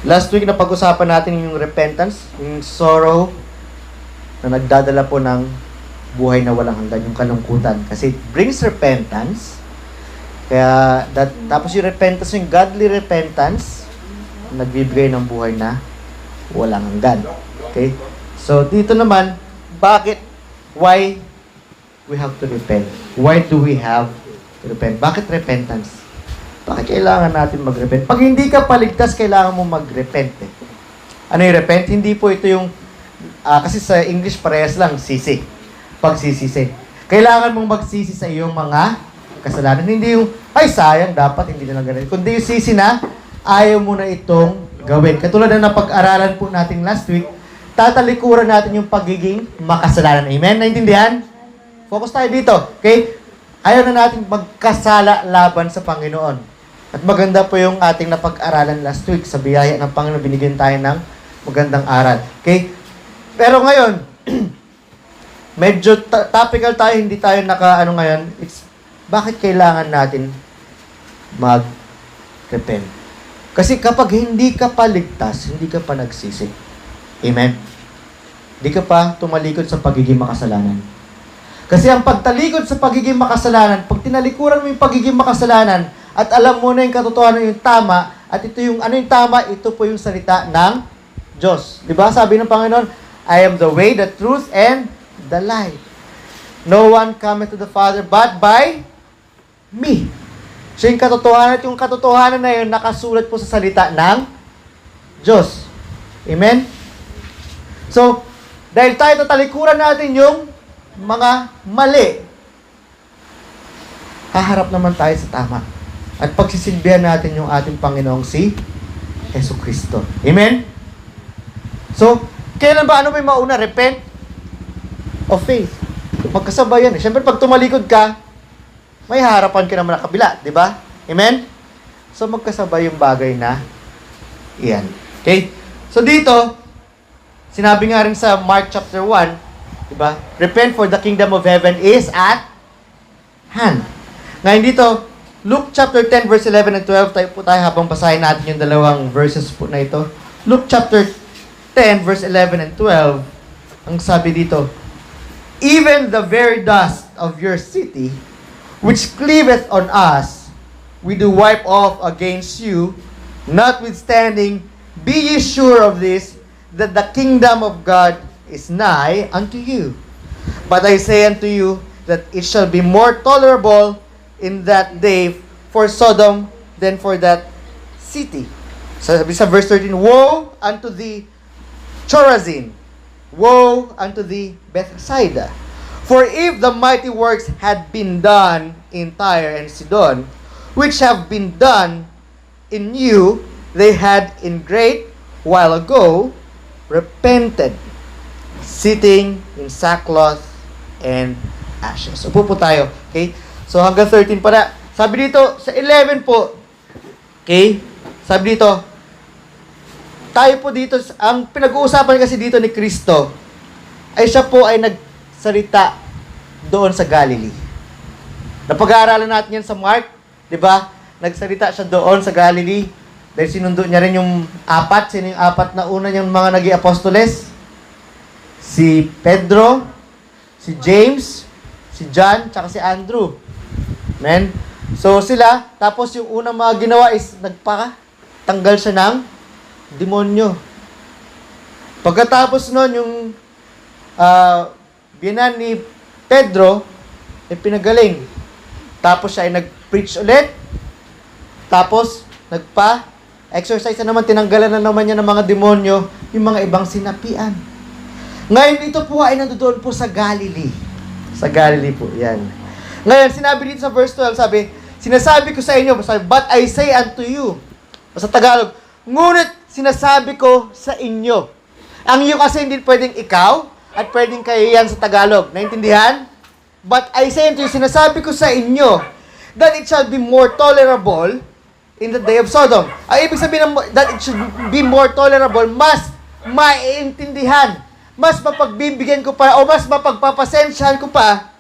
Last week na pag-usapan natin yung repentance, yung sorrow na nagdadala po ng buhay na walang hanggan, yung kalungkutan. Kasi it brings repentance. Kaya, tapos yung repentance, yung godly repentance, nagbibigay ng buhay na walang hanggan. Okay? So, dito naman, why we have to repent? Why do we have to repent? Bakit repentance? Bakit kailangan natin mag-repent? Pag hindi ka paligtas, kailangan mo mag-repent. Ano yung repent? Hindi po ito yung, kasi sa English parehas lang, sisi. Pagsisisi. Kailangan mong magsisi sa iyong mga kasalanan. Hindi yung, ay sayang, dapat hindi na lang ganun. Kundi yung sisi na, ayaw mo na itong gawin. Katulad na napag-aralan po natin last week, tatalikuran natin yung pagiging makasalanan. Amen? Naintindihan? Focus tayo dito. Okay? Ayaw na natin magkasala laban sa Panginoon. At maganda po yung ating napag-aralan last week. Sa biyaya ng Panginoon, binigyan tayo ng magandang aral. Okay? Pero ngayon, medyo topical tayo, hindi tayo ngayon. Bakit kailangan natin mag-repent? Kasi kapag hindi ka pa ligtas, hindi ka pa nagsisi. Amen? Hindi ka pa tumalikod sa pagiging makasalanan. Kasi ang pagtalikod sa pagiging makasalanan, pag tinalikuran mo yung pagiging makasalanan, at alam mo na yung katotohanan yung tama, at ito yung, ano yung tama, ito po yung salita ng Diyos. Diba? Sabi ng Panginoon, I am the way, the truth, and the life. No one cometh to the Father but by me. So yung katotohanan na yun, nakasulat po sa salita ng Diyos. Amen? So, dahil tayo tatalikuran natin yung mga mali, haharap naman tayo sa tama. At pagsisilbihan natin yung ating Panginoong si Yesu Cristo. Amen? So, kailan ba, ano may mauna? Repent o faith? Magkasabay yan. Siyempre, pag tumalikod ka, may harapan ka naman na kabila. Di ba? Amen? So, magkasabay yung bagay na iyan. Okay? So, dito, sinabi nga rin sa Mark chapter 1, di ba? Repent for the kingdom of heaven is at hand. Ngayon dito, Luke chapter 10 verse 11 and 12, tayo habang basahin natin yung dalawang verses po na ito. Luke chapter 10 verse 11 and 12, ang sabi dito, even the very dust of your city, which cleaveth on us, we do wipe off against you, notwithstanding, be ye sure of this, that the kingdom of God is nigh unto you. But I say unto you, that it shall be more tolerable in that day for Sodom than for that city. Sabi sa verse 13, woe unto thee, Chorazin! Woe unto thee, Bethsaida! For if the mighty works had been done in Tyre and Sidon, which have been done in you, they had in great while ago repented, sitting in sackcloth and ashes. So, po tayo. Okay? So, hanggang 13 pa na. Sabi dito, sa 11 po, okay? Sabi dito, tayo po dito, ang pinag-uusapan kasi dito ni Kristo, ay siya po ay nagsalita doon sa Galilee. Napag-aaralan natin yan sa Mark, di ba? Nagsalita siya doon sa Galilee, dahil sinundo niya rin yung apat. Sino yung apat na una niyang mga naging apostoles? Si Pedro, si James, si John, tsaka si Andrew. Amen? So sila, tapos yung unang mga ginawa is nagpakatanggal siya ng demonyo. Pagkatapos nun, yung biyanan ni Pedro, ay pinagaling. Tapos siya ay nag-preach ulit. Tapos, nagpa-exercise na naman, tinanggalan na naman niya ng mga demonyo, yung mga ibang sinapian. Ngayon, ito po ay nandoon po sa Galilee. Sa Galilee po, yan. Ngayon, sinabi dito sa verse 12, sabi, sinasabi ko sa inyo, sabi, but I say unto you, sa Tagalog, ngunit sinasabi ko sa inyo. Ang iyo kasi hindi pwedeng ikaw, at pwedeng kayo yan sa Tagalog. Naintindihan? But I say unto you, sinasabi ko sa inyo, that it shall be more tolerable in the day of Sodom. Ay, ibig sabihin that it should be more tolerable, mas maiintindihan, mas mapagbibigyan ko pa, o mas mapagpapasensyahan ko pa,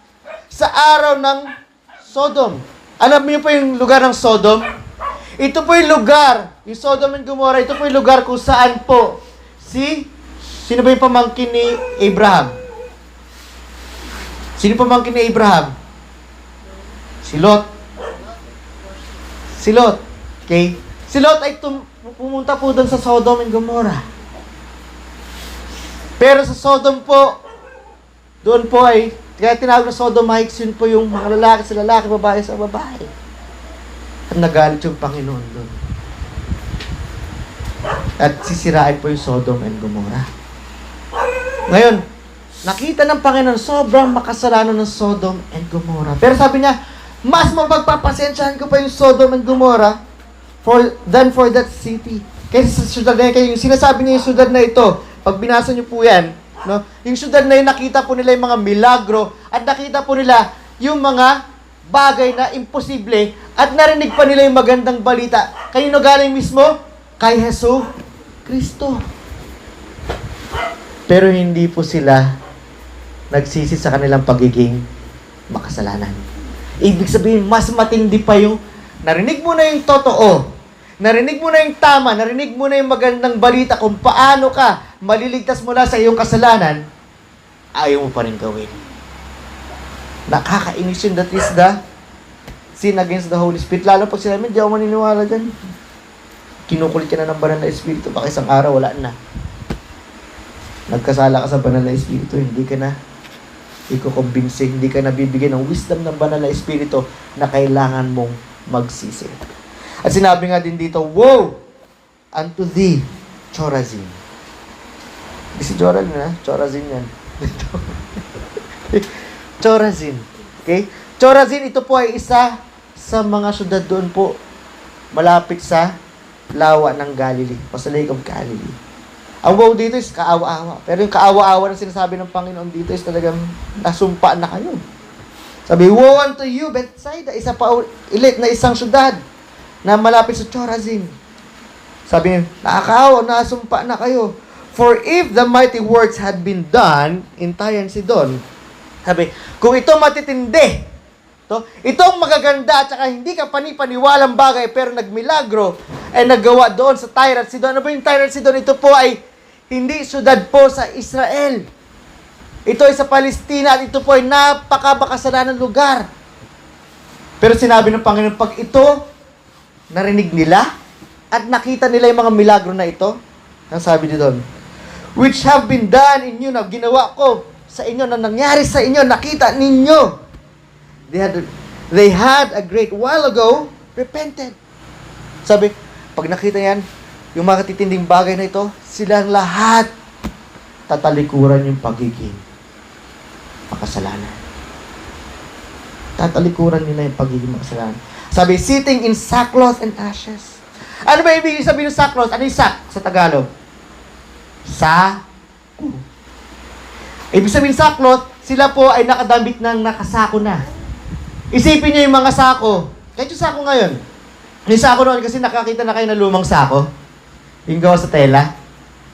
sa araw ng Sodom. Alam niyo po yung lugar ng Sodom? Ito po yung lugar, yung Sodom and Gomorrah, ito po yung lugar kung saan po sino ba yung pamangkin ni Abraham? Sino pamangkin ni Abraham? Si Lot. Si Lot. Okay? Si Lot ay pumunta po doon sa Sodom and Gomorrah. Pero sa Sodom po, doon po ay, kaya tinawag na Sodomites, yun po yung mga lalaki sa lalaki, babae sa babae. At nagalit yung Panginoon doon. At sisirain po yung Sodom and Gomorrah. Ngayon, nakita ng Panginoon, sobrang makasalanan ng Sodom and Gomorrah. Pero sabi niya, mas mapagpapasensyahan ko pa yung Sodom and Gomorrah than for that city. Kaysa sa syudad na yun, kaya yung sinasabi niya yung syudad na ito, pag binasa niyo po yan, no? Yung syudad na yun, nakita po nila yung mga milagro, at nakita po nila yung mga bagay na imposible, at narinig pa nila yung magandang balita. Kanino galing mismo? Kay Hesus Kristo. Pero hindi po sila nagsisi sa kanilang pagiging makasalanan. Ibig sabihin, mas matindi pa yung narinig mo na yung totoo, narinig mo na yung tama, narinig mo na yung magandang balita kung paano ka maliligtas mula sa iyong kasalanan, ayaw mo pa rin gawin. Nakakainis yun. That is the sin against the Holy Spirit. Lalo pag sinabi, hindi ako maniniwala dyan. Kinukulit ka na ng banal na Espiritu, baka isang araw wala na. Nagkasala ka sa banal na Espiritu, hindi ka na ikukumbinsi, hindi ka nabibigyan ng wisdom ng banal na Espiritu na kailangan mong magsisi. At sinabi nga din dito, woe unto thee, Chorazin. Di si Chorazin, ha? Chorazin yan. Chorazin. Okay? Chorazin, ito po ay isa sa mga syudad doon po, malapit sa lawa ng Galilee, o sa Lake of Galilee. Ang woe dito is kaawa-awa. Pero yung kaawa-awa na sinasabi ng Panginoon dito is talagang nasumpa na kayo. Sabi, woe unto you, Bethsaida, isa pa ulit na isang syudad na malapit sa Chorazin. Sabi, nakakaawa, nasumpa na kayo. For if the mighty works had been done in Tyre and Sidon, sabi, kung ito matitindi, itong magaganda at saka hindi ka panipaniwalang bagay pero nagmilagro ay nagawa doon sa Tyre at Sidon. Ano ba yung Tyre at Sidon? Ito po ay hindi syudad po sa Israel. Ito ay sa Palestina at ito po ay napakabakasalanang lugar. Pero sinabi ng Panginoon, pag ito narinig nila at nakita nila yung mga milagro na ito, ang sabi dito doon, which have been done in you, na ginawa ko sa inyo, na nangyari sa inyo, nakita ninyo. They had a great while ago repented. Sabi, pag nakita yan, yung mga titinding bagay na ito, silang lahat tatalikuran yung pagiging makasalanan. Tatalikuran nila yung pagiging makasalanan. Sabi, sitting in sackcloth and ashes. Ano ba ibig sabihin ng sackcloth? Ano yung sack sa Tagalog? Sako. Ibig sabihin sackcloth, sila po ay nakadambit ng nakasako na. Isipin niyo yung mga sako. Kahit yung sako ngayon. Yung sako noon kasi nakakita na kayo ng lumang sako. Yung gawa sa tela.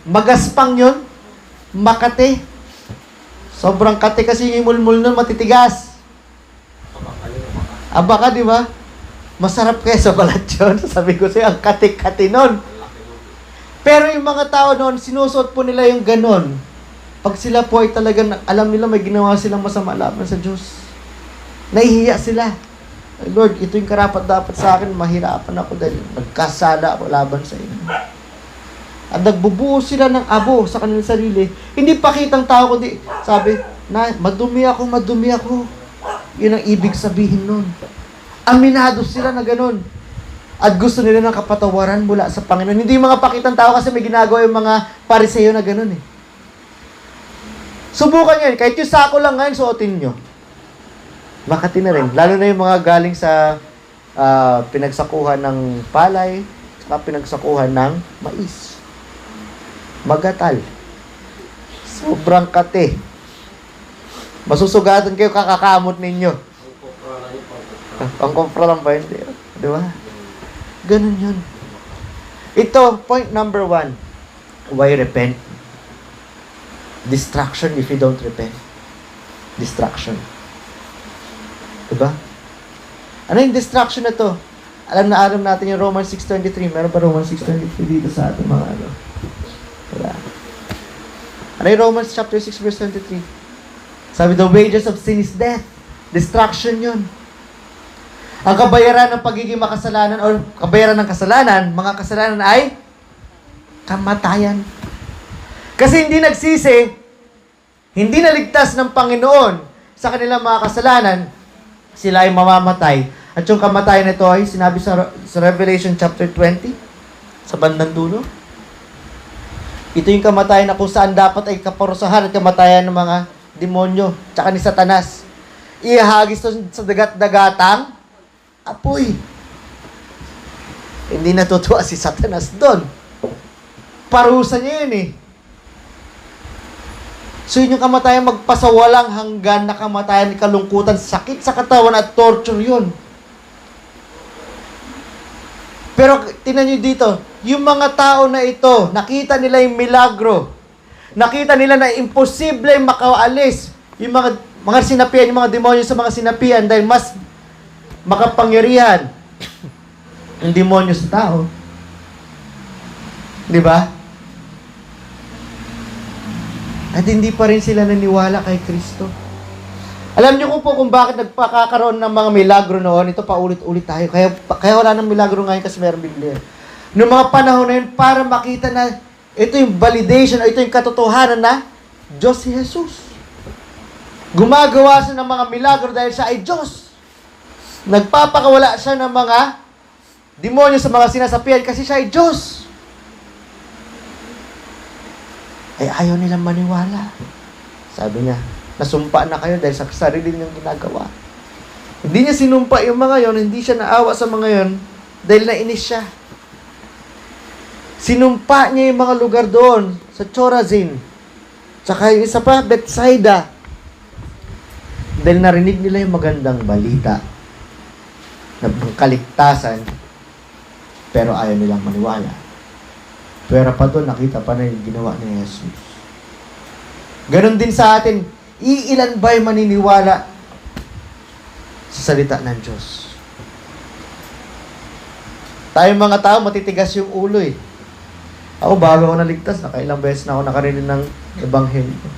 Magaspang yun. Makate. Sobrang kate kasi yung mulmul nun, matitigas. Baka, di ba? Masarap kaya sa balat yun. Sabi ko sa'yo, ang kate-kate nun. Pero yung mga tao noon, sinusuot po nila yung ganon. Pag sila po ay talagang, alam nila may ginawa silang masama laban sa Diyos. Nahihiya sila. Lord, ito yung karapat dapat sa akin, mahirapan ako dahil nagkasala ako laban sa inyo. At nagbubuo sila ng abo sa kanilang sarili. Hindi pakitang tao, kundi sabi, na madumi ako. Yun ang ibig sabihin nun. Aminado sila na ganun. At gusto nila ng kapatawaran mula sa Panginoon. Hindi yung mga pakitang tao kasi may ginagawa yung mga Pariseo na ganun eh. Subukan yan. Kahit yung sako lang ngayon, suotin nyo. Makati na rin. Lalo na yung mga galing sa pinagsakuhan ng palay, saka pinagsakuhan ng mais. Magatal. Sobrang kate. Masusugatan kayo, kakakamot ninyo. Ang kompra lang ba yun? Di ba? Ganun yun. Ito, point number 1. Why repent? Distraction if you don't repent. Distraction. Diba? Ano yung distraction na to? alam natin yung Romans 6:23. Meron ba Romans 6:23 dito sa ating mga ano? Wala. Ano yung Romans chapter 6 verse 23? Sabi, the wages of sin is death. Destruction yun. Ang kabayaran ng pagiging makasalanan o kabayaran ng kasalanan, mga kasalanan ay kamatayan. Kasi hindi nagsisi, hindi naligtas ng Panginoon sa kanilang mga kasalanan, sila ay mamamatay. At yung kamatayan nito ay sinabi sa Revelation chapter 20, sa bandang dulo. Ito yung kamatayan na kung saan dapat ay kaparusahan at kamatayan ng mga demonyo, tsaka ni Satanas. Ihagis to sa dagat-dagatang apoy. Hindi natutuwa si Satanas doon. Parusa niya yun eh. So yun yung kamatayan, magpasawalang hanggan na kamatayan, kalungkutan, sakit sa katawan at torture yun. Pero tingnan nyo dito, yung mga tao na ito, nakita nila yung milagro. Nakita nila na imposible makaalis yung mga sinapian, yung mga demonyo sa mga sinapian dahil mas makapangyarihan yung demonyo sa tao. Di ba? At hindi pa rin sila naniwala kay Kristo. Alam niyo kung bakit nagpakakaroon ng mga milagro noon. Ito paulit-ulit tayo. Kaya wala ng milagro ngayon kasi mayroong Biblia. Noong mga panahon na yun, para makita na ito yung validation, ito yung katotohanan na Diyos si Jesus. Gumagawa siya ng mga milagro dahil siya ay Diyos. Nagpapakawala siya ng mga demonyo sa mga sinasapian kasi siya ay Diyos. Ay ayaw nilang maniwala. Sabi niya, nasumpa na kayo dahil sa sarili niyong ginagawa. Hindi niya sinumpa yung mga yon, hindi siya naawa sa mga yon dahil nainis siya. Sinumpa niya yung mga lugar doon sa Chorazin. Tsaka yung isa pa, Bethsaida. Dahil narinig nila yung magandang balita ng kaligtasan, pero ayaw nilang maniwala. Pero pa doon, nakita pa na yung ginawa ni Jesus. Ganon din sa atin, iilan ba yung maniniwala sa salita ng Diyos? Tayong mga tao, matitigas yung ulo eh. Ako, bago ako naligtas, nakailang beses na ako nakarinig ng Ebanghelyo.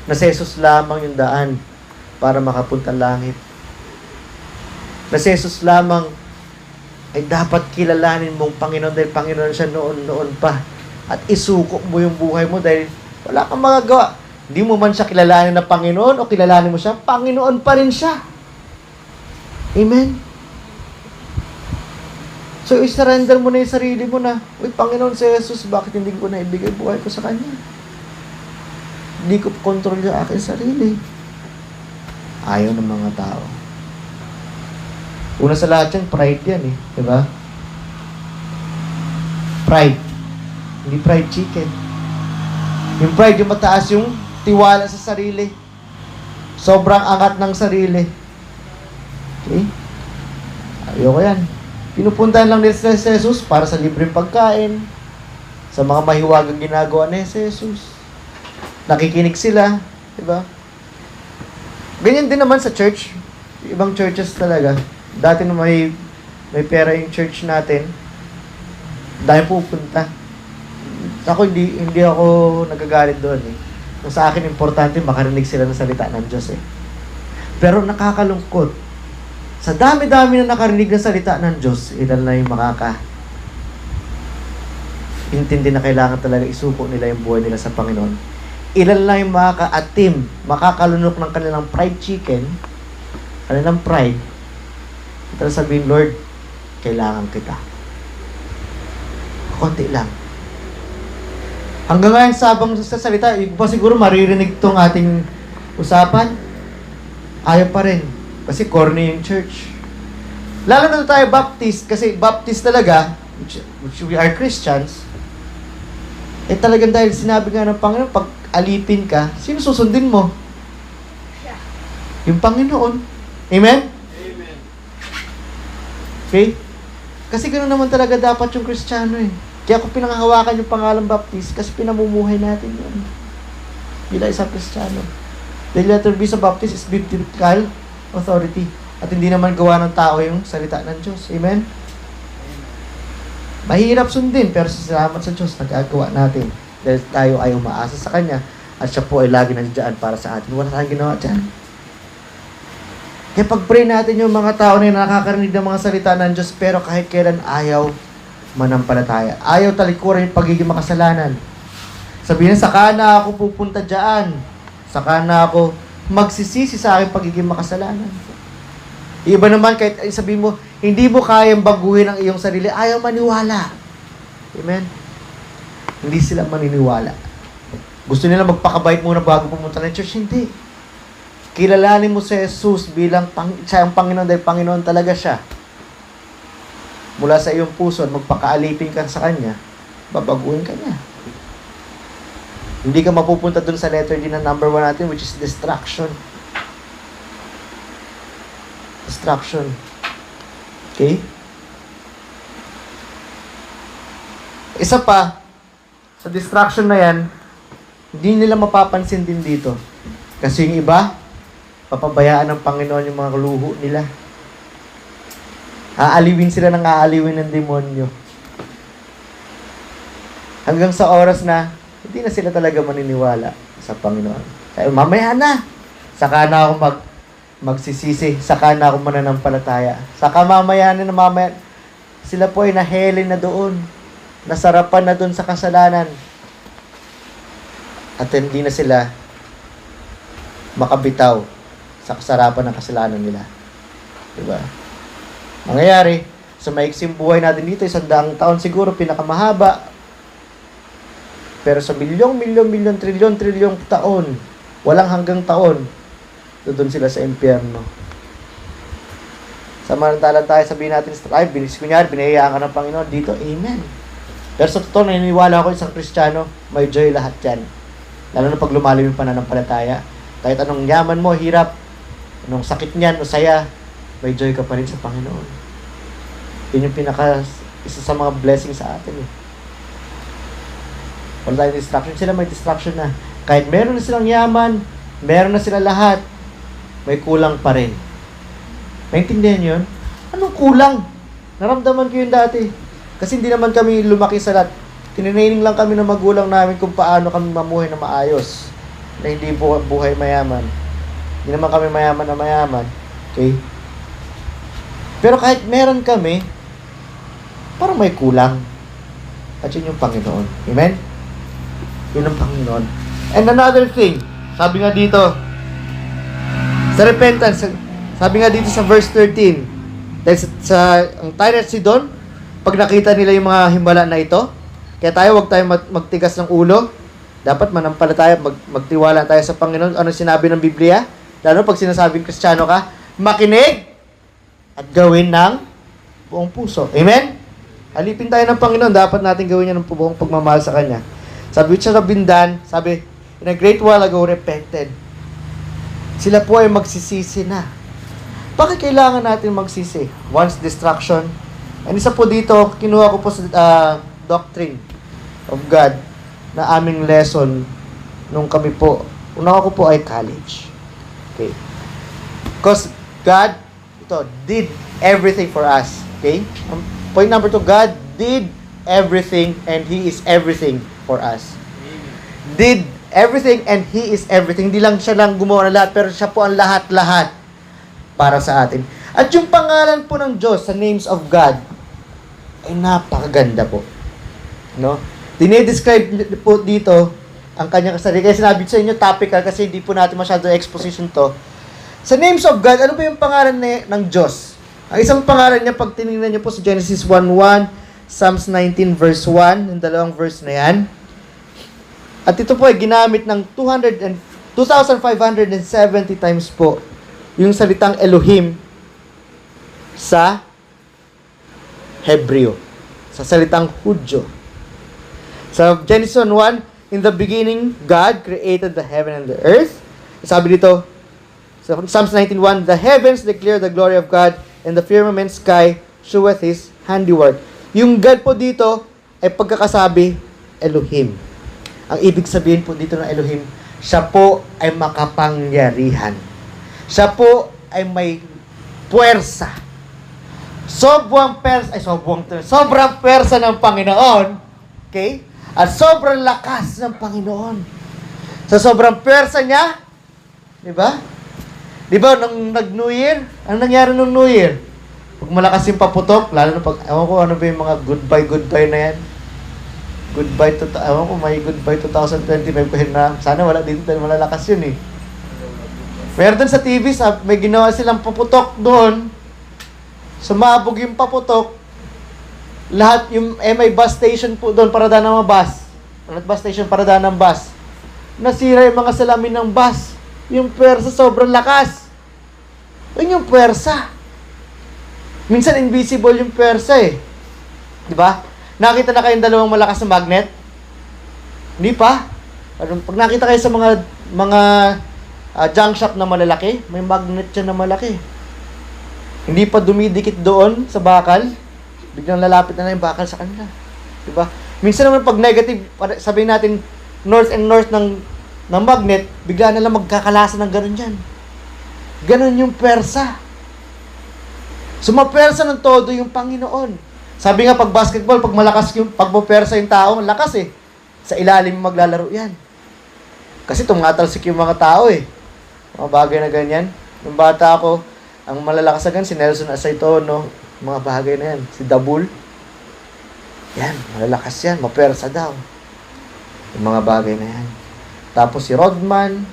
Na si Jesus lamang yung daan para makapunta langit. Na si Jesus lamang ay dapat kilalanin mong Panginoon dahil Panginoon siya noon pa. At isuko mo yung buhay mo dahil wala kang magagawa. Hindi mo man siya kilalanin na Panginoon o kilalanin mo siya, Panginoon pa rin siya. Amen? So, i-surrender mo na yung sarili mo na, uy, Panginoon si Jesus, bakit hindi ko na ibigay buhay ko sa Kanya? Hindi ko control yung aking sarili. Ayaw ng mga tao. Una sa lahat yan, pride yan eh. Diba? Pride. Hindi fried chicken. Yung pride, yung mataas yung tiwala sa sarili. Sobrang angat ng sarili. Okay? Ayoko yan. Pinupuntahan lang nila si Jesus para sa libreng pagkain, sa mga mahiwagang ginagawa ni Jesus. Nakikinig sila. Diba? Ganyan din naman sa church. Ibang churches talaga. Dati na may pera yung church natin, dahil pupunta. Ako, hindi ako nagagalit doon eh. Kung sa akin, importante, makarinig sila ng salita ng Diyos eh. Pero nakakalungkot. Sa dami-dami na nakarinig ng salita ng Diyos, ilan na yung intindi na kailangan talaga isuko nila yung buhay nila sa Panginoon. Ilan na yung makakaatim, makakalunok ng kanilang fried chicken, kanilang pride, at sabihin, Lord, kailangan kita. Konti lang. Hanggang ngayon, sabang sa salita, iba siguro maririnig itong ating usapan. Ayaw pa rin. Kasi corny yung church. Lalo na tayo Baptist, kasi Baptist talaga, which we are Christians, eh talagang dahil sinabi nga ng Panginoon, pag alipin ka, sino susundin mo? Yung Panginoon. Amen? Amen. Okay? Kasi ganoon naman talaga dapat yung Kristiyano eh. Kaya ako pinangahawakan yung pangalan Baptist kasi pinamumuhay natin yun. Bila isang Kristiyano. The letter B sa Baptist is biblical authority. At hindi naman gawa ng tao yung salita ng Diyos. Amen? Mahirap sundin, pero salamat sa Diyos, nagagawa natin. Dahil tayo ay umaasa sa Kanya, at siya po ay lagi nandiyan para sa atin. Wala tayong ginawa dyan. Kaya pag-pray natin yung mga tao na nakakarinig ng mga salita ng Diyos, pero kahit kailan ayaw manampalataya. Ayaw talikuran yung pagiging makasalanan. Sabihin na, saka na ako pupunta dyan. Saka na ako magsisisi sa aking pagiging makasalanan. Iba naman, kahit sabihin mo, hindi mo kayang baguhin ang iyong sarili, ayaw maniwala. Amen? Hindi sila maniniwala. Gusto nila magpakabait muna bago pumunta ng church. Hindi. Kilalanin mo si Jesus bilang siya ang Panginoon dahil Panginoon talaga siya. Mula sa iyong puso at magpakaalipin ka sa Kanya, babaguhin ka niya. Hindi ka mapupunta dun sa letter D na number 1 natin, which is distraction. Distraction. Okay? Isa pa, sa distraction na yan, hindi nila mapapansin din dito. Kasi yung iba, papabayaan ng Panginoon yung mga luho nila. Aaliwin sila ng aaliwin ng demonyo. Hanggang sa oras na, hindi na sila talaga maniniwala sa Panginoon. Kaya mamaya na, saka na ako magsisisi, saka na ako mananampalataya. Saka mamaya, sila po ay nahelin na doon. Nasarapan na doon sa kasalanan. At hindi na sila makabitaw sa kasarapan ng kasalanan nila. Diba? Mangyayari, sa maiksing buhay natin dito, 100 taon siguro, pinakamahaba. Pero sa milyon, trilyon taon, walang hanggang taon, doon sila sa impyerno. Samantalang tayo, sabihin natin, ay, kunyari, binayaan ka ng Panginoon dito, amen. Pero sa totoo, naniniwala ako isang Kristiyano, may joy lahat yan. Lalo na pag lumalim yung pananampalataya. Kahit anong yaman mo, hirap, anong sakit niyan o saya, may joy ka pa rin sa Panginoon. Yun yung isa sa mga blessings sa atin. Wala tayong distraction. Sila may distraction na. Kahit meron na silang yaman, meron na sila lahat, may kulang pa rin. Naintindihan yun? Anong kulang? Naramdaman ko yun dati. Kasi hindi naman kami lumaki sa lahat. Tinraining lang kami ng magulang namin kung paano kami mamuhay na maayos. Na hindi buhay mayaman. Hindi naman kami mayaman na mayaman. Okay? Pero kahit meron kami, parang may kulang. At yun yung Panginoon. Amen? Yun ang Panginoon. And another thing, sabi nga dito, sa repentance, sabi nga dito sa verse 13, dahil ang Tyre at Sidon, pag nakita nila yung mga himala na ito, kaya tayo, huwag tayo magtigas ng ulo, dapat manampalataya, magtiwala tayo sa Panginoon. Ano sinabi ng Biblia? Lalo pag sinasabing Kristiyano ka, makinig at gawin ng buong puso. Amen? Alipin tayo ng Panginoon, dapat natin gawin niya ng buong pagmamahal sa Kanya. Sabi siya sa Bindan, sabi, in a great while ago, repented. Sila po ay magsisisi na. Bakit kailangan natin magsisi? Once distraction. And isa po dito, kinuha ko po sa Doctrine of God na aming lesson nung kami po, una ko po ay college. Okay. Because God, did everything for us. Okay? Point number 2, God did everything and He is everything for us. Did everything and He is everything. Hindi lang siya lang gumawa ng lahat, pero siya po ang lahat-lahat para sa atin. At yung pangalan po ng Diyos sa names of God ay napakaganda po. No? Dinedescribe po dito ang kanyang sarili. Kaya sinabi sa inyo topical kasi hindi po natin masyado exposition to. Sa names of God, ano ba yung pangalan ng Diyos? Ang isang pangalan niya, pag tinignan niyo po sa Genesis 1:1, Psalms 19 verse 1, yung dalawang verse na yan. At ito po ay ginamit ng 2,570 times po yung salitang Elohim sa Hebreo, sa salitang Hudyo. Sa Genesis 1, in the beginning, God created the heaven and the earth. Sabi dito, sa Psalms 19:1, the heavens declare the glory of God, and the firmament sky showeth His handiwork. Yung God po dito ay pagkakasabi, Elohim. Ang ibig sabihin po dito ng Elohim, siya po ay makapangyarihan. Siya po ay may puwersa. sobrang persa ng Panginoon, okay? At sobrang lakas ng Panginoon. Sa sobrang persa niya, di ba? Di ba, nung nag-New Year, ano nangyari nung New Year? Pag malakas yung paputok, lalo na pag, ewan ko ano ba yung mga goodbye na yan. Ewan ko, may goodbye 2025 ko na. Sana wala dito dahil malalakas yun eh. Meron dun sa TV, may ginawa silang paputok doon. Sumabog yung paputok. Lahat yung may bus station po doon para daan ng mga bus. Bus station para daan ng bus. Nasira yung mga salamin ng bus. Yung pwersa sobrang lakas. Yun yung pwersa. Minsan invisible yung pwersa eh. Di ba? Nakita na kayong dalawang malakas na magnet? Hindi pa. Pag nakita kayo sa mga junk shop na malalaki, may magnet siya na malaki. Hindi pa dumidikit doon sa bakal, biglang lalapit na yung bakal sa kanila. Diba? Minsan naman pag negative, sabihin natin north and north ng magnet, bigla na lang magkakalasan ng ganun dyan. Ganun yung persa. Sumapersa ng todo yung Panginoon. Sabi nga pag basketball, pag malakas yung pagpupersa yung tao, lakas eh. Sa ilalim maglalaro yan. Kasi tumatalsik yung mga tao eh. Mga bagay na ganyan. Yung bata ako, ang malalakas na si Nelson Asaitono, mga bagay na yan. Si Dabul. Yan, malalakas yan. Mapersa daw. Yung mga bagay na yan. Tapos si Rodman,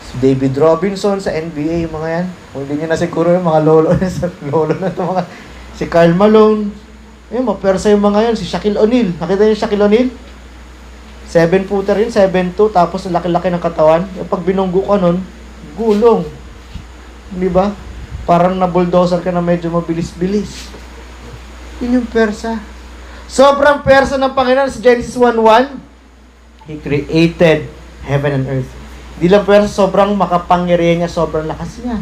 si David Robinson sa NBA, yung mga yan. Kung hindi nyo na siguro yung mga lolo na ito, mga si Karl Malone. Ayun, mapersa yung mga yan. Si Shaquille O'Neal. Nakita niyo yung Shaquille O'Neal? 7-footer yun, 7'2", tapos laki-laki ng katawan. Pag binunggo ka nun, gulong. Di ba? Parang na-bulldozer ka na medyo mabilis-bilis. Yun yung persa. Sobrang persa ng Panginoon sa Genesis 1:1. He created heaven and earth. Di lang persa, sobrang makapangyarihan niya, sobrang lakas niya.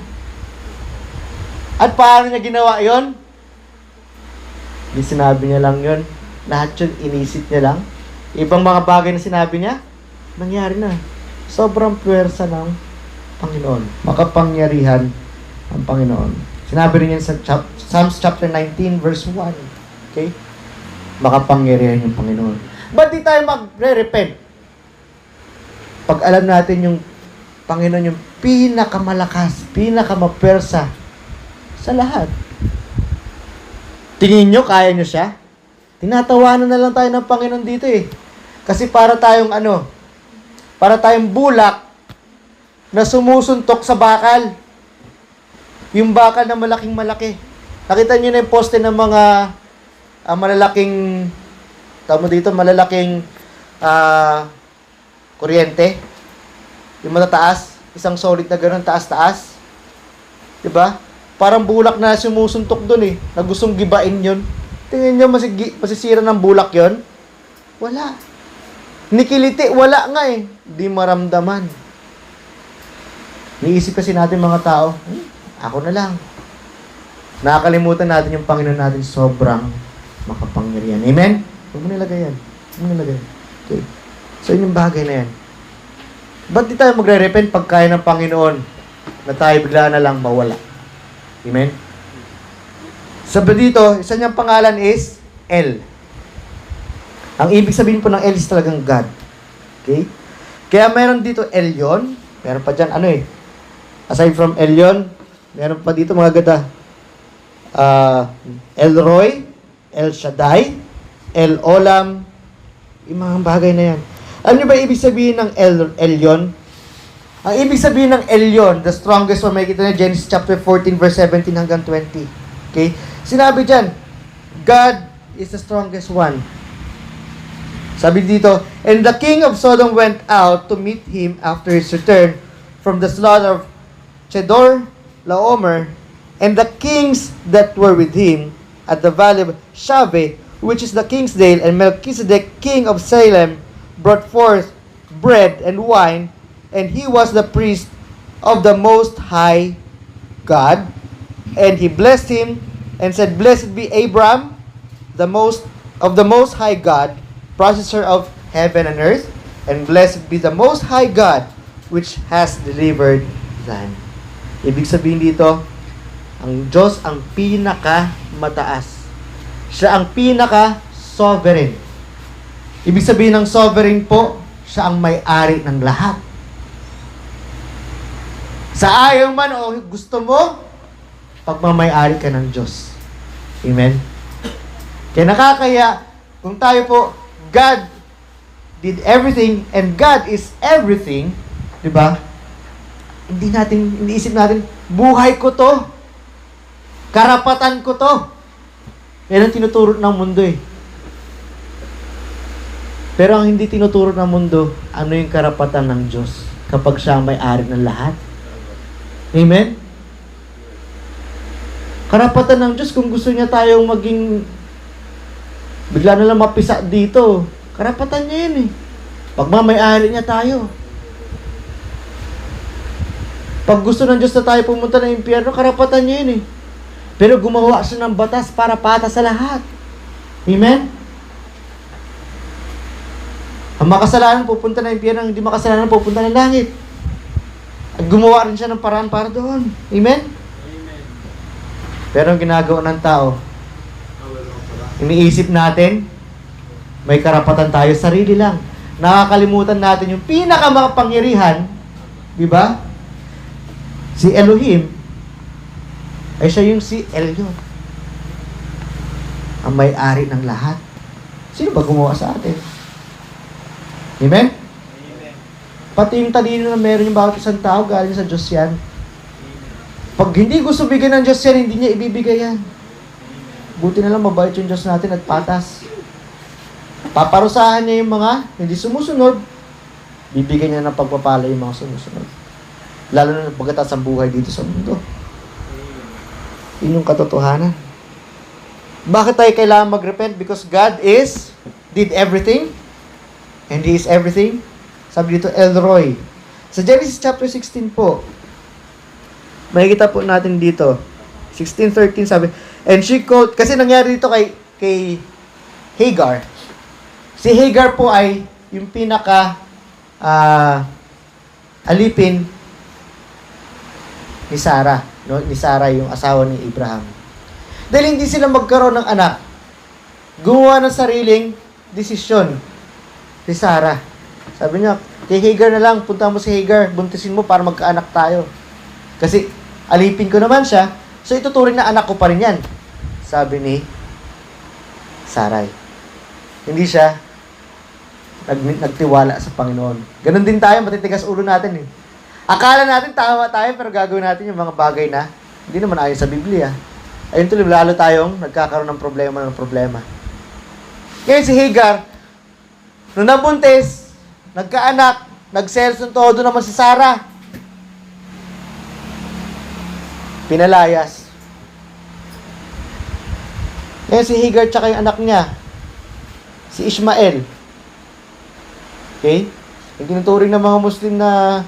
At paano niya ginawa yon? Di sinabi niya lang yon. Lahat yun, inisip niya lang. Ibang mga bagay na sinabi niya, nangyari na. Sobrang puwersa ng Panginoon. Makapangyarihan ang Panginoon. Sinabi rin yan sa Psalms chapter 19, verse 1. Okay? Makapangyarihan yung Panginoon. Ba't di tayo magre-repent? Pag alam natin yung Panginoon yung pinakamalakas, pinakamapersa sa lahat. Tingin nyo, kaya nyo siya? Tinatawanan na lang tayo ng Panginoon dito eh. Kasi para tayong bulak na sumusuntok sa bakal. Yung bakal na malaking-malaki. Nakita nyo na yung poste ng mga malalaking kuryente. Yung matataas, isang solid na gano'n, taas-taas. Diba? Parang bulak na sumusuntok dun eh, na gustong gibain yun. Tingin nyo masisira ng bulak yon? Wala. Nikiliti, wala nga eh. Di maramdaman. Niisip kasi natin mga tao, ako na lang. Nakakalimutan natin yung Panginoon natin sobrang makapangyarihan. Amen? Huwag mo nilagay yan. Okay. So yun yung bagay na yan. Ba't di tayo magre-repent pag kaya ng Panginoon na tayo bigla na lang mawala? Amen? Sabi dito, isa niyang pangalan is El. Ang ibig sabihin po ng El is talagang God. Okay? Kaya meron dito Elyon. Meron pa dyan, aside from Elyon, meron pa dito mga gada. Elroy, El Shaddai, El Olam, yung mga bagay na yan. Ano ba ibig sabihin ng Elyon? Ang ibig sabihin ng Elyon, the strongest one, may kita na Genesis chapter 14, verse 17 hanggang 20. Okay? Sinabi dyan, God is the strongest one. Sabi dito, and the king of Sodom went out to meet him after his return from the slaughter of Chedor Laomer, and the kings that were with him at the valley of Shaveh, which is the king's dale, and Melchizedek, king of Salem, brought forth bread and wine, and he was the priest of the Most High God, and he blessed him, and said, Blessed be Abram, the Most High God, processor of heaven and earth, and blessed be the Most High God, which has delivered land. Ibig sabihin dito, Ang Diyos ang pinaka-mataas. Siya ang pinaka-sovereign. Ibig sabihin ng sovereign po, siya ang may-ari ng lahat. Sa ayaw man o gusto mo, pagmamay-ari ka ng Diyos. Amen? Kaya nakakaya, kung tayo po, God did everything and God is everything, di ba? Iniisip natin, buhay ko to. Karapatan ko to. Yan ang tinuturo ng mundo eh. Pero ang hindi tinuturo ng mundo, ano yung karapatan ng Diyos kapag siya ang may-ari ng lahat? Amen? Karapatan ng Diyos kung gusto niya tayong maging bigla na lang mapisa dito. Karapatan niya yun eh. Pagmamay-ari niya tayo. Pag gusto ng Diyos na tayo pumunta ng impyerno, karapatan niya yun eh. Pero gumawa siya ng batas para patas sa lahat. Amen? Ang makasalanan pupunta ng impyerno, ang hindi makasalanan pupunta ng langit. At gumawa rin siya ng paraan para doon. Amen? Amen. Pero ang ginagawa ng tao, iniisip natin, may karapatan tayo, sarili lang. Nakakalimutan natin yung pinakamakapangyarihan, di ba? Si Elohim, ay siya yung si Elyon. Ang may-ari ng lahat. Sino ba gumawa sa atin? Amen? Amen. Pati yung talino na meron yung bawat isang tao, galing sa Diyos yan. Pag hindi gusto bigyan ng Diyos yan, hindi niya ibibigay yan. Buti na lang mabait yung Diyos natin at patas. Paparusahan niya yung mga hindi sumusunod, bibigyan niya ng pagpapala yung mga sumusunod. Lalo na pagkatapos ang buhay dito sa mundo. Yun yung katotohanan. Bakit tayo kailangan mag-repent? Because God did everything, and He is everything. Sabi dito, El Roy. Sa Genesis chapter 16 po, makikita po natin dito, 16:13 sabi, and she called, kasi nangyari dito kay Hagar. Si Hagar po ay yung pinaka alipin ni Sarah. No? Ni Sarah yung asawa ni Abraham. Dahil hindi sila magkaroon ng anak, gumawa ng sariling desisyon si Sarah. Sabi niya, kay Hagar na lang, punta mo si Hagar, buntisin mo para magkaanak tayo. Kasi alipin ko naman siya, so ituturing na anak ko pa rin yan. Sabi ni Sarai. Hindi siya nagtiwala sa Panginoon. Ganon din tayo, matitigas ulo natin eh. Akala natin tama tayo, pero gagawin natin yung mga bagay na hindi naman ayon sa Biblia. Ayun tuloy, lalo tayong nagkakaroon ng problema. Ngayon si Hagar, nung nabuntis, nagkaanak, nagselson todo naman si Sarah. Pinalayas. Ngayon si Hagar tsaka yung anak niya, si Ishmael. Okay? Yung tinuturing ng mga Muslim na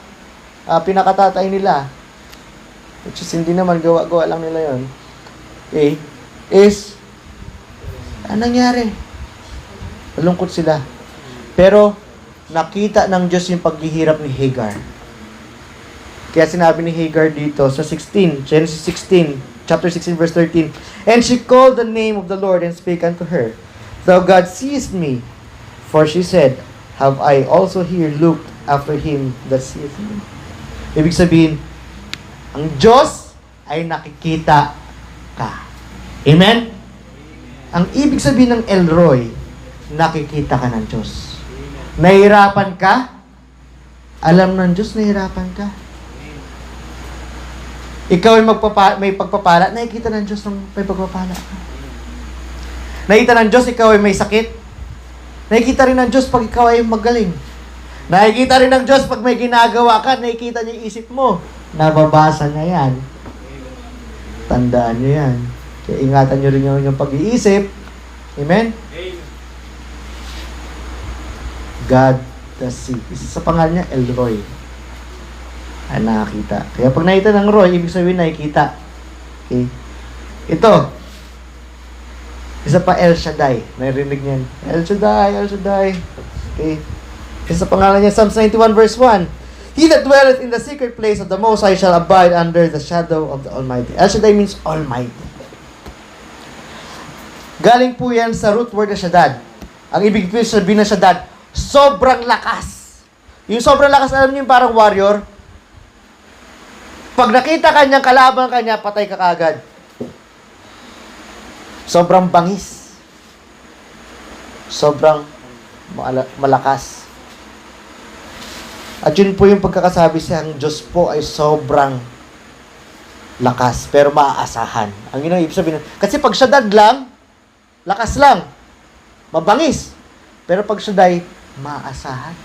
pinakatatay nila, which is hindi naman, gawa-gawa lang nila yon. Okay? Is, anong nangyari? Malungkot sila. Pero, nakita ng Diyos yung paghihirap ni Hagar. Kaya sinabi ni Hagar dito sa 16, Genesis 16, chapter 16, verse 13, and she called the name of the Lord and spake unto her, Thou God seest me, for she said, Have I also here looked after him that seeth me? Ibig sabihin, ang Diyos ay nakikita ka. Amen? Ang ibig sabihin ng El Roy, nakikita ka ng Diyos. Nahihirapan ka, alam ng Diyos, nahihirapan ka. Ikaw ay may pagpapala, nakikita ng Diyos ng may pagpapala ka. Nakikita ng Diyos, ikaw ay may sakit. Nakikita rin ng Diyos pag ikaw ay magaling. Nakikita rin ng Diyos pag may ginagawa ka, nakikita niya yung isip mo. Nababasa niya yan. Tandaan niyo yan. Kaya ingatan niyo rin yung pag-iisip. Amen? God does see. Isa sa pangalan niya, El Roy. Ay nakakita. Kaya pag nakita ng Roy, ibig sabihin nakikita. Okay? Ito. Isa pa, El Shaddai. Narinig niyan. El Shaddai, El Shaddai. Okay? Isa sa pangalan niya, Psalms 91 verse 1. He that dwelleth in the secret place of the Most High shall abide under the shadow of the Almighty. El Shaddai means Almighty. Galing po yan sa root word na Shaddad. Ang ibig sabihin ng Shaddad, sobrang lakas. Yung sobrang lakas, alam niyo yung parang warrior? Pag nakita kanyang kalaban kanya, patay ka kaagad. Sobrang bangis. Sobrang malakas. At yun po yung pagkakasabi siyang Diyos po ay sobrang lakas, pero maaasahan. Ang yun ang ibig sabihin. Kasi pag Shaddad lang, lakas lang, mabangis. Pero pag Shaddai, maaasahan.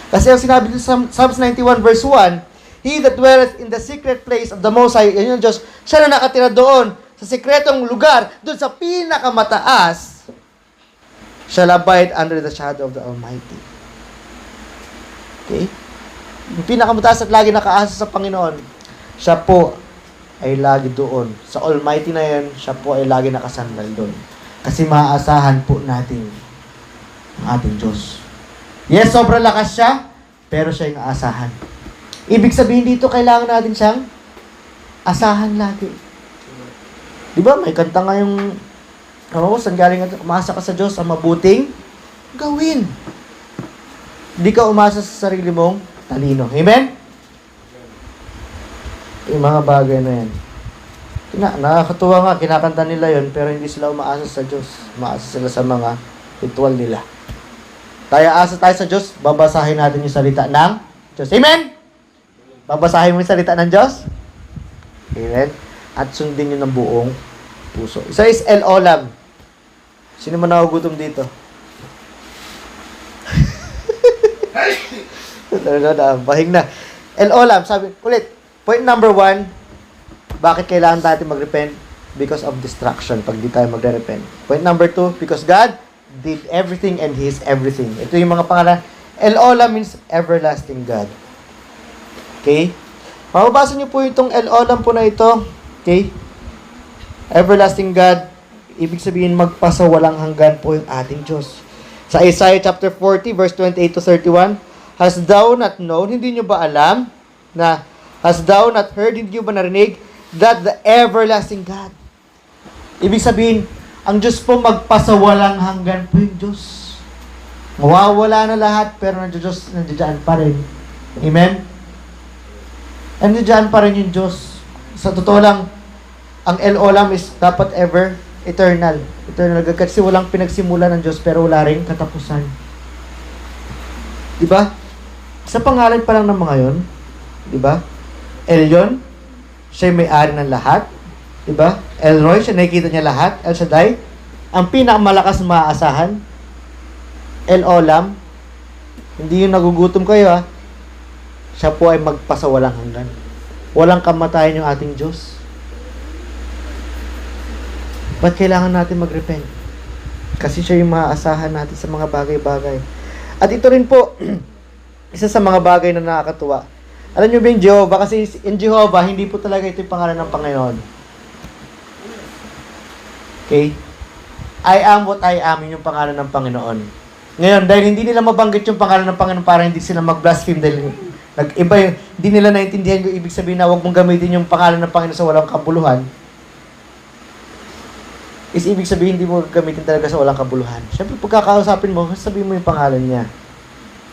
Kasi ang sinabi dito sa Psalms 91 verse 1, He that dwelleth in the secret place of the Most High, yun yung Diyos, siya na nakatira doon, sa sekretong lugar, doon sa pinakamataas, shall abide under the shadow of the Almighty. Okay? Yung pinakamataas at lagi nakaasa sa Panginoon, siya po ay lagi doon. Sa Almighty na yan, siya po ay lagi nakasandal doon. Kasi maaasahan po natin ang ating Diyos. Yes, sobrang lakas siya, pero siya yung aasahan. Ibig sabihin dito, kailangan natin siyang asahan lagi. Di ba? May kanta nga yung, saan galing natin, umasa ka sa Diyos ang mabuting gawin. Hindi ka umasa sa sarili mong talino. Amen? Yung mga bagay na yan. Nakakatuwa nga, kinakanta nila yon, pero hindi sila umaasa sa Diyos. Umaasa sila sa mga ritual nila. Asa tayo sa Diyos, babasahin natin yung salita ng Diyos. Amen? Babasahin mo yung salita ng Diyos? Amen? At sundin nyo ng buong puso. Isa is El Olam. Sino man nagugutom dito? Bahing na. El Olam, sabi, ulit, point number 1, bakit kailangan natin mag-repent? Because of distraction, pag di tayo magre-repent. Point number 2, because God did everything and He is everything. Ito yung mga pangalan. El Olam means everlasting God. Okay? Mababasa niyo po itong El Olam po na ito. Okay? Everlasting God, ibig sabihin magpasawalang hanggan po yung ating Diyos. Sa Isaiah chapter 40, verse 28 to 31, Hast thou not known, hindi nyo ba alam, na hast thou not heard, hindi nyo ba narinig, that the everlasting God. Ibig sabihin, ang Diyos po magpasawalang hanggan po yung Diyos. Mawawala na lahat, pero nandiyan pa rin. Amen? Nandiyan pa rin yung Diyos. Sa totoo lang, ang El Olam is dapat ever eternal. Eternal. Kasi walang pinagsimula ng Diyos, pero wala rin katapusan. Diba? Sa pangalan pa lang ng mga yon, diba? Elyon, siya may-ari ng lahat. Diba? Elroy, siya nakikita niya lahat. El Shaddai, ang pinakamalakas na maaasahan. El Olam, hindi yung nagugutom kayo ha. Siya po ay magpasawalang hanggan. Walang kamatayan yung ating Diyos. Ba't kailangan natin mag-repent? Kasi siya yung maaasahan natin sa mga bagay-bagay. At ito rin po, isa sa mga bagay na nakakatuwa. Alam nyo ba yung Jehovah? Kasi in Jehovah, hindi po talaga ito yung pangalan ng Panginoon. Okay? I am what I am, yun yung pangalan ng Panginoon. Ngayon, dahil hindi nila mabanggit yung pangalan ng Panginoon para hindi sila mag-blaspheme, dahil nag-iba yung, hindi nila naintindihan yung ibig sabihin na huwag mong gamitin yung pangalan ng Panginoon sa walang kabuluhan, is ibig sabihin hindi mo gamitin talaga sa walang kabuluhan. Siyempre, pagkakausapin mo, sabihin mo yung pangalan niya.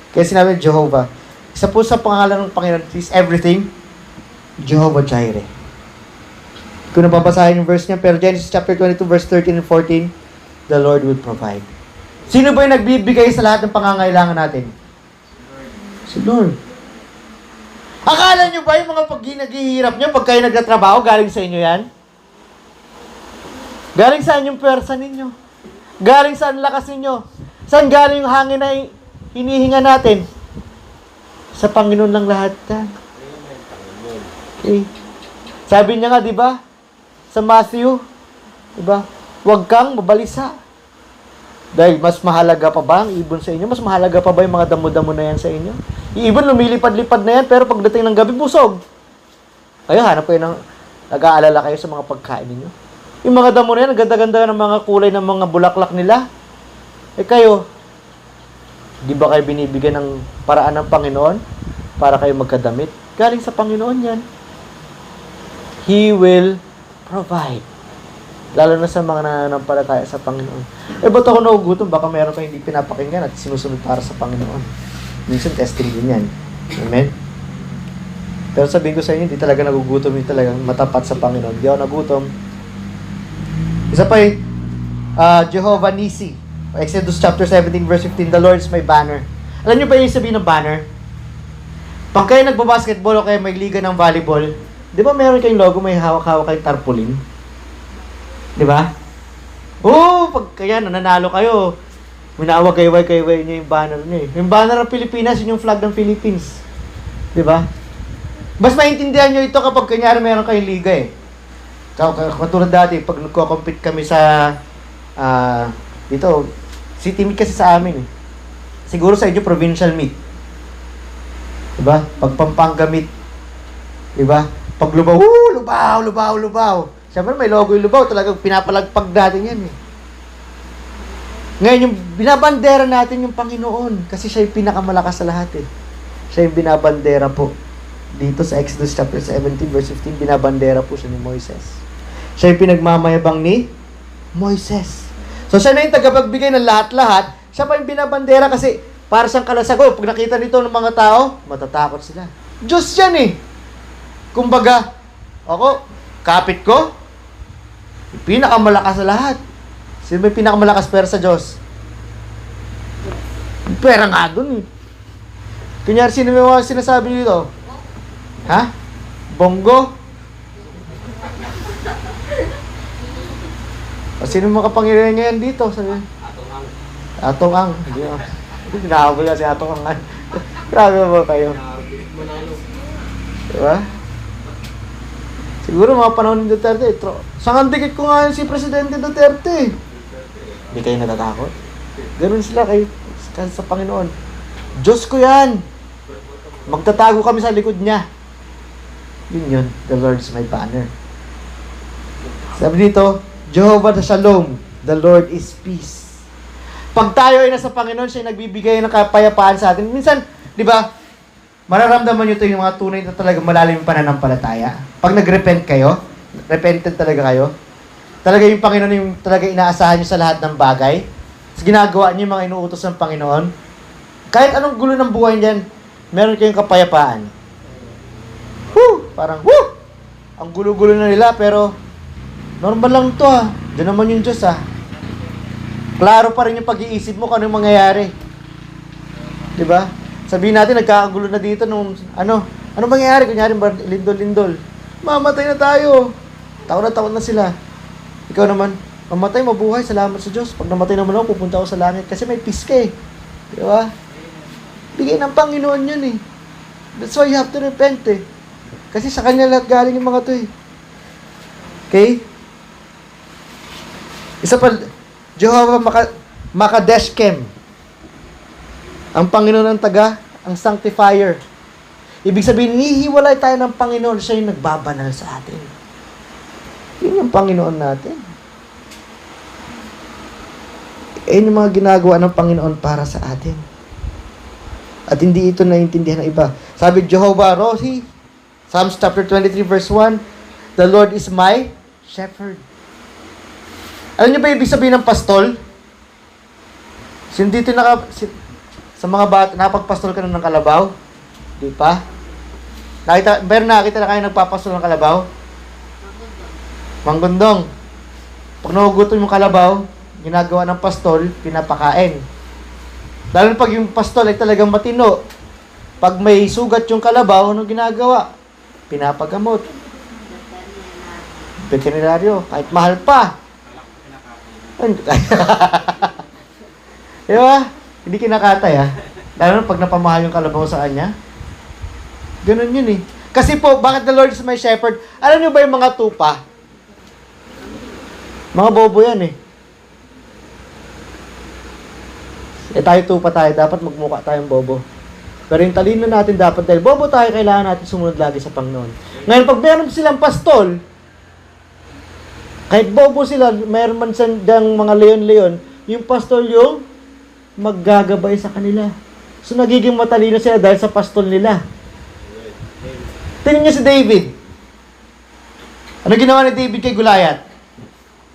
Kaya sinabi Jehovah, isa po sa pangalan ng Panginoon is everything, Jehovah Jireh. Kung nababasahin yung verse niya, pero Genesis chapter 22, verse 13 and 14, the Lord will provide. Sino ba yung nagbibigay sa lahat ng pangangailangan natin? Si Lord. Akala nyo ba yung mga naghihirap nyo pag kayo nagtatrabaho, galing sa inyo yan? Galing saan yung pwersa ninyo? Galing saan lakas ninyo? Saan galing yung hangin na hinihinga natin? Sa Panginoon lang lahat yan. Okay. Sabi niya nga, di ba? Sa Matthew, di ba? Huwag kang mabalisa. Dahil mas mahalaga pa ba ang ibon sa inyo? Mas mahalaga pa ba yung mga damo-damo na yan sa inyo? Yung ibon, lumilipad-lipad na yan, pero pagdating ng gabi, busog. Kayo, hanap kayo ng, nag-aalala kayo sa mga pagkain ninyo. Yung mga damo na yan, ang ganda-ganda ng mga kulay ng mga bulaklak nila. Kayo, di ba kayo binibigyan ng paraan ng Panginoon? para kayo magkadamit. Galing sa Panginoon yan. He will provide. Lalo na sa mga nananampalataya sa Panginoon. Ba't ako nagugutom? Baka meron kayo hindi pinapakinggan at sinusunod para sa Panginoon. Minsan testing din yan. Amen? Pero sabihin ko sa inyo, hindi talaga nagugutom, hindi talagang matapat sa Panginoon. Hindi ako nagutom. Isa pa yung Jehovah Nisi. Exodus chapter 17 verse 15, the Lord is my banner. Alam niyo ba yung sabihin ng banner? Pag kayo nagbabasketball o kayo may liga ng volleyball, di ba meron kayong logo, may hawak-hawak kayong tarpaulin? Di ba? Pag kaya nananalo kayo, minawag-kayway niyo yung banner niyo eh. Yung banner ng Pilipinas, yun yung flag ng Philippines. Di ba? Mas maintindihan nyo ito kapag kanyari meron kayong liga eh. Katulad dati, pag nagko-compete kami sa dito, city meet kasi sa amin eh. Siguro sa inyo, provincial meet. Diba? Pag Pampanga meet. Diba? Pag Lubaw, Lubaw. Siyempre may logo yung Lubaw, talagang pinapalagpag natin yan eh. Ngayon, yung binabandera natin yung Panginoon kasi siya yung pinakamalakas sa lahat eh. Siya yung binabandera po. Dito sa Exodus chapter 17 verse 15, binabandera po siya ni Moises. Siya yung pinagmamayabang ni Moises. So siya na yung tagapagbigay ng lahat-lahat. Siya pa yung binabandera kasi para siyang kalasago. Pag nakita nito ng mga tao, matatakot sila. Diyos yan eh. Kumbaga, ako, kapit ko, yung pinakamalakas sa lahat. Sino may pinakamalakas pera sa Diyos? Yung pera nga dun eh. Kunyari, sino may mga sinasabi dito? Ha? Bongo? O sino makapangyarihan ngayon dito? Sabi, Atong Ang. Hindi nakakabol si Atong Ang. Grabe ba kayo? Diba? Siguro mga panahon ni Duterte. Sangang dikit ko nga si Presidente Duterte. Hindi kayo natatakot? Ganun sila kayo sa Panginoon. Diyos ko yan. Magtatago kami sa likod niya. Yun. The Lord is my banner. Sabi dito, Jehovah the Shalom, the Lord is peace. Pag tayo ay nasa Panginoon, siya nagbibigay ng kapayapaan sa atin. Minsan, di ba, mararamdaman nyo ito yung mga tunay na talaga malalim pananampalataya. Pag nag-repent kayo, repentant talaga kayo, talaga yung Panginoon yung talaga inaasahan nyo sa lahat ng bagay. Ginagawa nyo yung mga inuutos ng Panginoon. Kahit anong gulo ng buhay niyan, meron kayong kapayapaan. Parang, ang gulo-gulo na nila, pero normal lang to ha. Diyan naman yung Diyos ha. Klaro pa rin yung pag-iisip mo kung anong mangyayari. Diba? Sabihin natin, nagkakagulo na dito nung, ano mangyayari? Kunyari, lindol-lindol. Mamatay na tayo. Taon na sila. Ikaw naman, mamatay, mabuhay, salamat sa Diyos. Pag namatay naman ako, pupunta ako sa langit kasi may peace ka eh. Diba? Bigay ng Panginoon yun eh. That's why you have to repent eh. Kasi sa Kanya lahat galing yung mga to eh. Okay? Isa pa, Jehovah Makadeshkem. Ang Panginoon ng ang sanctifier. Ibig sabihin, nihiwalay tayo ng Panginoon, siya yung nagbabanal sa atin. Yun yung Panginoon natin. Yung mga ginagawa ng Panginoon para sa atin. At hindi ito naiintindihan ng iba. Sabi Jehovah Rohi, Psalms chapter 23 verse 1, the Lord is my shepherd. Alam niyo ba ibig sabihin ng pastol? Dito sa mga bata, napagpastol ka na ng kalabaw? Di pa? Nakita na kayo nagpapastol ng kalabaw? Manggundong. Pag nahugutom yung kalabaw, ginagawa ng pastol, pinapakain. Lalo pag yung pastol ay talagang matino. Pag may sugat yung kalabaw, anong ginagawa? Pinapagamot. Veterinaryo, kahit mahal pa. Diba? Hindi kinakatay ha. Lalo pag napamahal yung kalabaw sa kanya. Ganun yun eh. Kasi po, bakit the Lord is my shepherd? Alam niyo ba yung mga tupa? Mga bobo yan eh. Tayo tupa tayo, dapat magmukha tayong bobo. Pero yung talino natin dapat, dahil bobo tayo, kailangan natin sumunod lagi sa Panginoon. Ngayon, pag meron silang pastol, kahit bobo sila, meron man siyang mga leon-leon, yung pastol yung maggagabay sa kanila. So, nagiging matalino sila dahil sa pastol nila. Tingnan niyo si David. Ano ginawa ni David kay Goliath?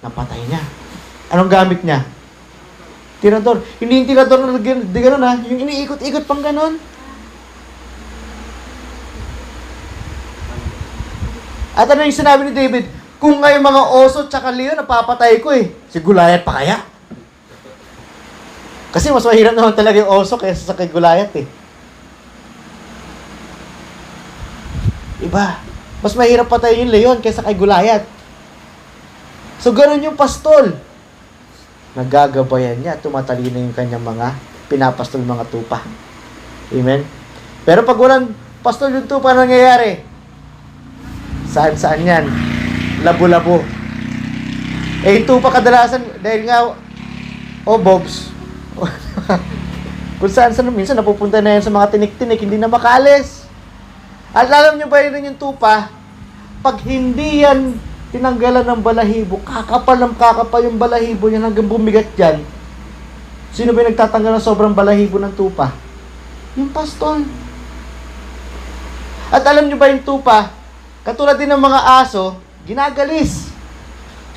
Napatay niya. Anong gamit niya? Tirador. Hindi yung tirador na di gano'n ha. Yung iniikot-ikot pang gano'n. At ano yung sinabi ni David? Kung nga yung mga oso tsaka leon, napapatay ko eh. Si Goliath pa kaya? Kasi mas mahirap naman talaga yung oso kaysa sa kay Goliath eh. Iba. Mas mahirap patayin yung leon kaysa kay Goliath. So, ganun yung pastol. Nagagabayan niya, tumatalino yung kanyang mga pinapastol mga tupa. Amen? Pero pag walang pastol yung tupa, nangyayari? Saan-saan yan? Labo-labo. Eh, yung tupa kadalasan, dahil nga, bobs. Kung saan-saan, minsan napupunta na yan sa mga tinik-tinik, hindi na makalis. At alam nyo ba yun yung tupa? Pag hindi yan tinanggalan ng balahibo, kakapal yung balahibo niya hanggang bumigat yan. Sino ba yung nagtatanggal ng sobrang balahibo ng tupa? Yung pastol. At alam nyo ba yung tupa, katulad din ng mga aso, ginagalis.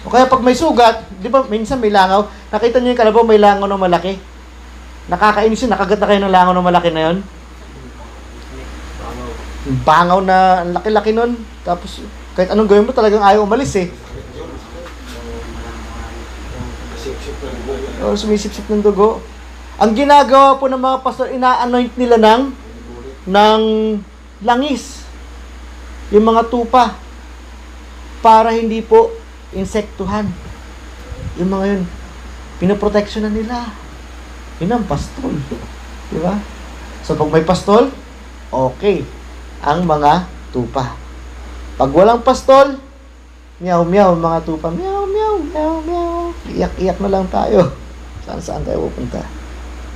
O kaya pag may sugat, di ba minsan may langaw, nakita nyo yung kalabaw may langaw na malaki? Nakakainis yun, nakagat na kayo ng langaw na malaki na yun? Bangaw na ang laki-laki nun. Tapos, kahit anong gawin mo, talagang ayaw umalis eh. O, sumisip-sip ng dugo. Ang ginagawa po ng mga pastor, ina-anoint nila ng langis. Yung mga tupa. Para hindi po insektuhan. Yung mga yun, pinoproteksyon na nila. Yun ang pastol. Diba? So, pag may pastol, okay. Ang mga tupa. Pag walang pastol, meow-meow, mga tupa, meow-meow, meow-meow. Iyak-iyak na lang tayo. Saan tayo pupunta?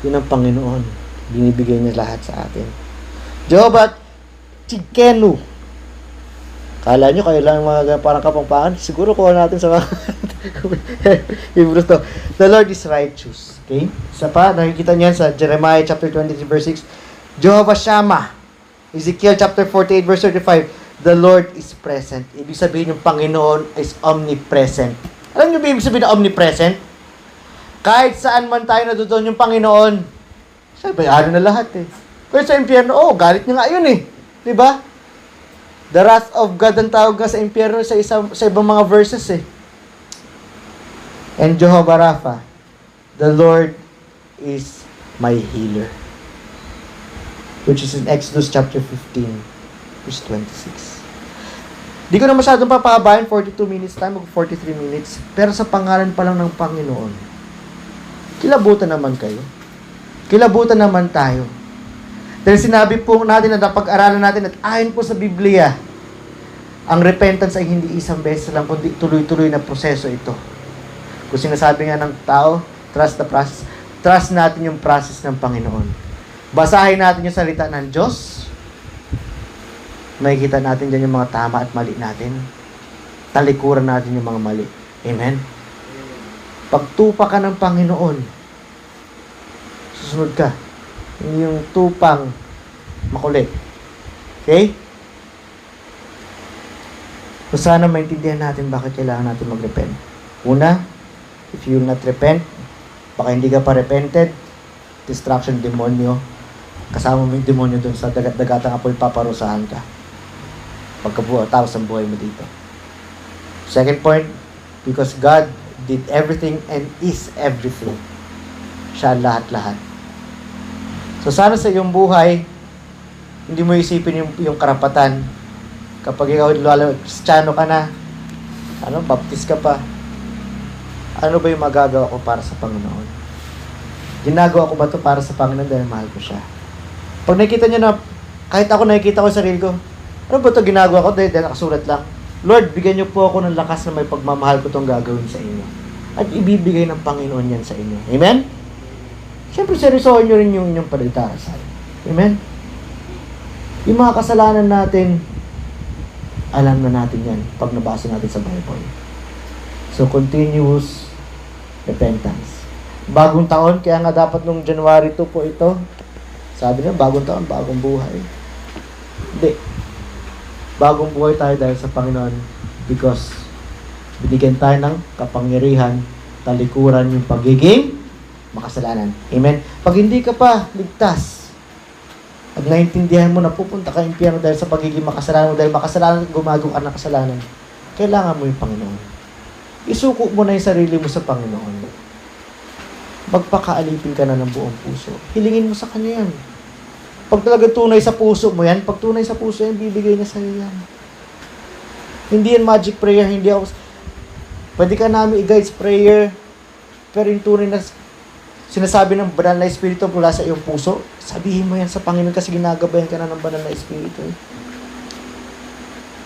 Yun ang Panginoon. Binibigay niya lahat sa atin. Jehovah Tsidkenu. Kala nyo kayo lang mga parang kapangpangan? Siguro kuha natin sa mga Hebrews to. The Lord is righteous. Okay? Isa pa, nakikita niyan sa Jeremiah chapter 23 verse 6. Jehovah Shammah. Ezekiel chapter 48 verse 35, the Lord is present. Ibig sabihin yung Panginoon is omnipresent. Alam niyo ba ibig sabihin ng omnipresent? Kahit saan man tayo natutunan yung Panginoon, siya bayado na lahat eh. Kaya sa impyerno, galit niya nga yun eh. Diba? The wrath of God ang tawag nga sa impyerno sa ibang mga verses eh. And Jehovah Rapha, the Lord is my healer. Which is in Exodus chapter 15, verse 26. Di ko na masyadong papahabayan, 42 minutes time, 43 minutes. Pero sa pangalan pa lang ng Panginoon, kilabutan naman kayo. Kilabutan naman tayo. Dahil sinabi po natin na napag-aralan natin at ayon po sa Biblia, ang repentance ay hindi isang beses lang, kundi tuloy-tuloy na proseso ito. Kung sinasabi nga ng tao, trust the process. Trust natin yung process ng Panginoon. Basahin natin yung salita ng Diyos. Makikita natin dyan yung mga tama at mali natin. Talikuran natin yung mga mali. Amen? Pagtupa ka ng Panginoon, susunod ka. Yung tupang makulit. Okay? So sana maintindihan natin bakit kailangan natin mag-repent. Una, if you will not repent, baka hindi ka pa repented, distraction, demonyo, kasama mo yung demonyo dun sa dagat-dagatang apoy, paparusahan ka. Pagkatapos ang buhay mo dito. Second point, because God did everything and is everything. Siya lahat-lahat. So sana sa iyong buhay, hindi mo isipin yung karapatan. Kapag ikaw Kristiyano ka na, baptist ka pa, ano ba yung magagawa ko para sa Panginoon? Ginagawa ko ba ito para sa Panginoon dahil mahal ko siya? Pag nakikita nyo na, kahit ako nakikita ko sa sarili ko, ano ba ito ginagawa ko dahil nakasulat lang? Lord, bigyan niyo po ako ng lakas na may pagmamahal ko itong gagawin sa inyo. At ibibigay ng Panginoon yan sa inyo. Amen? Siyempre, seryosohin nyo rin yung inyong paligtasan. Amen? Yung mga kasalanan natin, alam na natin yan pag nabasa natin sa Bible. So, continuous repentance. Bagong taon, kaya nga dapat nung January 2 po ito, sabi niya, bagong taon, bagong buhay. Hindi. bagong buhay tayo dahil sa Panginoon because binigyan tayo ng kapangyarihan, talikuran yung pagiging makasalanan. Amen? Pag hindi ka pa ligtas, at naintindihan mo na pupunta ka impyerno dahil sa pagiging makasalanan mo, dahil makasalanan at gumagawa ka ng kasalanan, kailangan mo yung Panginoon. Isuko mo na yung sarili mo sa Panginoon. Magpakaalipin ka na ng buong puso. Hilingin mo sa Kanya yan. Pag talaga tunay sa puso mo yan, pag tunay sa puso yan, bibigay niya sa'yo yan. Hindi yan magic prayer, hindi ako... Pwede ka namin i-guide sa prayer, pero yung tunay na sinasabi ng banal na Espiritu mula sa iyong puso, sabihin mo yan sa Panginoon kasi ginagabayan ka na ng banal na Espiritu.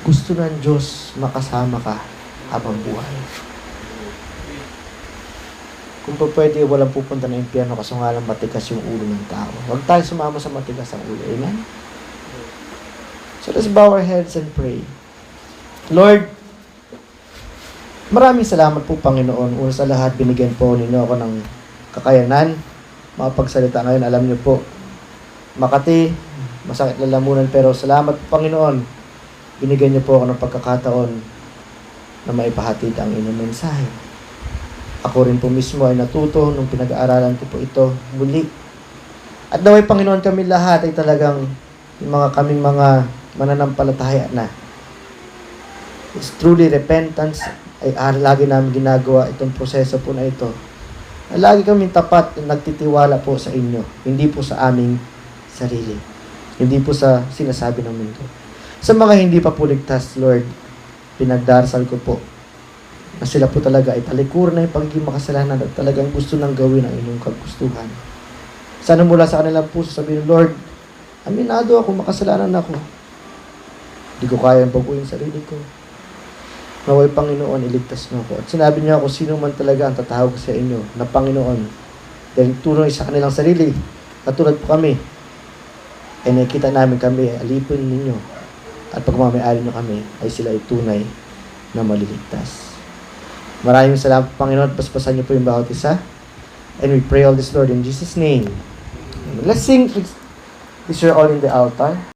Gusto ng Diyos makasama ka habang buhay. Kung pa pwede, walang pupunta na impyerno kasi nga lang matigas yung ulo ng tao. Huwag tayo sumama sa matigas ang ulo. Amen? So let's bow our heads and pray. Lord, maraming salamat po, Panginoon. Una sa lahat, binigyan po ninyo ako ng kakayanan. Makapagsalita ngayon, alam niyo po, Makati, masakit lalamunan, pero salamat po, Panginoon. Binigyan niyo po ako ng pagkakataon na maipahatid ang inyong mensahe. Ako rin po mismo ay natuto nung pinag-aaralan ko po ito muli. At naway, Panginoon, kami lahat ay talagang yung kaming mga mananampalataya na is truly repentance ay lagi namin ginagawa itong proseso po na ito. Lagi kaming tapat at nagtitiwala po sa inyo, hindi po sa aming sarili, hindi po sa sinasabi ng mundo. Sa mga hindi pa po ligtas, Lord, pinagdarasal ko po na sila po talaga ay talikuran na yung pagiging makasalanan at talagang gusto nang gawin ang inyong kagustuhan. Sana mula sa kanilang puso sabihin, Lord, aminado ako, makasalanan ako. Hindi ko kaya ang pag-uwi sa sarili ko. Naway, Panginoon, iligtas mo ako. At sinabi niya ako, sino man talaga ang tatawag sa inyo na Panginoon. Dahil tunay sa kanilang sarili, katulad po kami, ay nakita namin kami, alipin ninyo. At pagmamayari nyo kami, ay sila ay tunay na maliligtas. Maraming salamat, Panginoon. Paspasan niyo po yung bawat isa. And we pray all this, Lord, in Jesus' name. Let's sing. Please, you're all in the altar.